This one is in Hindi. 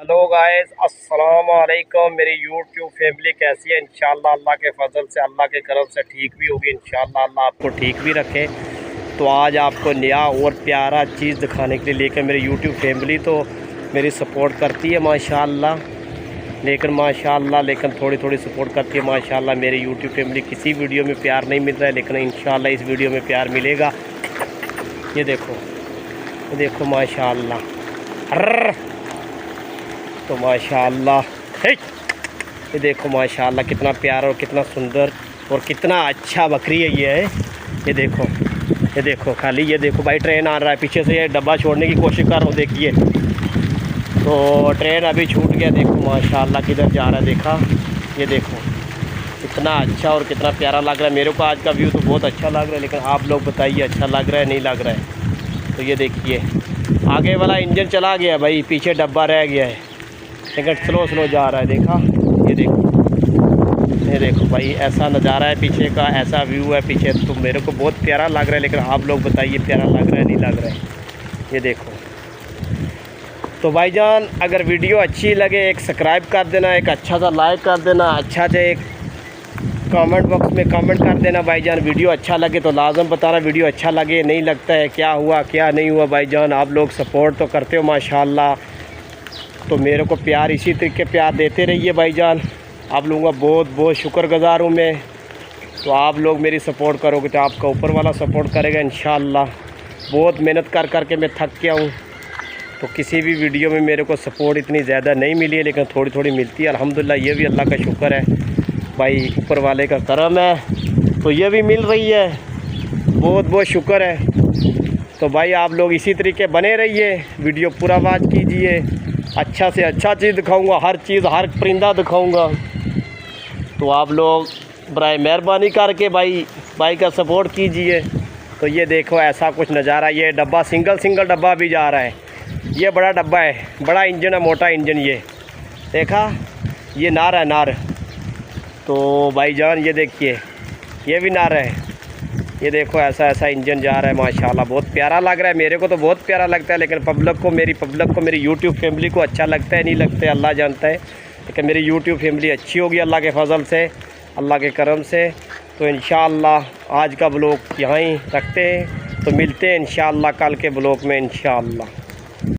हेलो गाइस, अस्सलाम वालेकुम। मेरी यूट्यूब फैमिली कैसी है? इंशाल्लाह अल्लाह के फजल से, अल्लाह के करम से ठीक भी होगी। इंशाल्लाह अल्लाह आपको ठीक भी रखे। तो आज आपको नया और प्यारा चीज़ दिखाने के लिए लेकर मेरी यूट्यूब फैमिली तो मेरी सपोर्ट करती है माशाल्लाह, लेकिन थोड़ी थोड़ी सपोर्ट करती है माशाल्लाह। मेरी यूट्यूब फैमिली किसी वीडियो में प्यार नहीं मिल रहा है, लेकिन इंशाल्लाह इस वीडियो में प्यार मिलेगा। ये देखो माशाल्लाह। तो माशाल्लाह ये देखो माशाल्लाह कितना प्यारा और कितना सुंदर और कितना अच्छा बकरी है ये है। ये देखो खाली ये देखो भाई, ट्रेन आ रहा है पीछे से। ये डब्बा छोड़ने की कोशिश कर रहा हूँ, देखिए तो ट्रेन अभी छूट गया। देखो माशाल्लाह किधर जा रहा है, देखा? ये देखो कितना अच्छा और कितना प्यारा लग रहा है। मेरे को आज का व्यू तो बहुत अच्छा लग रहा है, लेकिन आप लोग बताइए अच्छा लग रहा है नहीं लग रहा है? तो ये देखिए आगे वाला इंजन चला गया भाई, पीछे डब्बा रह गया है, लेकिन स्लो जा रहा है। देखा? ये देखो भाई, ऐसा नज़ारा है पीछे का, ऐसा व्यू है पीछे। तो मेरे को बहुत प्यारा लग रहा है, लेकिन आप लोग बताइए प्यारा लग रहा है नहीं लग रहा है? ये देखो। तो भाईजान अगर वीडियो अच्छी लगे एक सब्सक्राइब कर देना, एक अच्छा सा लाइक कर देना, अच्छा से एक कमेंट बॉक्स में कमेंट कर देना भाईजान। वीडियो अच्छा लगे तो लाजम बताना, वीडियो अच्छा लगे नहीं लगता है क्या हुआ क्या नहीं हुआ भाईजान। आप लोग सपोर्ट तो करते हो माशाल्लाह, तो मेरे को प्यार इसी तरीके प्यार देते रहिए भाईजान। आप लोगों का बहुत बहुत शुक्रगुज़ार हूँ मैं। तो आप लोग मेरी सपोर्ट करोगे तो आपका ऊपर वाला सपोर्ट करेगा इंशाल्लाह। बहुत मेहनत करके मैं थक गया हूँ, तो किसी भी वीडियो में मेरे को सपोर्ट इतनी ज़्यादा नहीं मिली है, लेकिन थोड़ी थोड़ी मिलती है अल्हम्दुलिल्लाह। ये भी अल्लाह का शुक्र है भाई, ऊपर वाले का करम है, तो ये भी मिल रही है। बहुत बहुत शुक्र है। तो भाई आप लोग इसी तरीके बने रहिए, वीडियो पूरा वॉच कीजिए। अच्छा से अच्छा चीज़ दिखाऊंगा, हर चीज़ हर परिंदा दिखाऊंगा। तो आप लोग बराए मेहरबानी करके भाई का सपोर्ट कीजिए। तो ये देखो ऐसा कुछ नज़ारा। ये डब्बा सिंगल डब्बा भी जा रहा है। ये बड़ा डब्बा है, बड़ा इंजन है, मोटा इंजन। ये देखा, ये नार है नार। तो भाईजान ये देखिए ये भी नार है। ये देखो ऐसा इंजन जा रहा है माशाल्लाह। बहुत प्यारा लग रहा है, मेरे को तो बहुत प्यारा लगता है, लेकिन पब्लिक को मेरी यूट्यूब फैमिली को अच्छा लगता है नहीं लगता है अल्लाह जानता है। लेकिन मेरी यूट्यूब फैमिली अच्छी होगी अल्लाह के फजल से, अल्लाह के करम से। तो इंशाअल्लाह आज का ब्लॉग यहाँ ही रखते हैं, तो मिलते हैं इंशाअल्लाह कल के ब्लॉग में इंशाअल्लाह।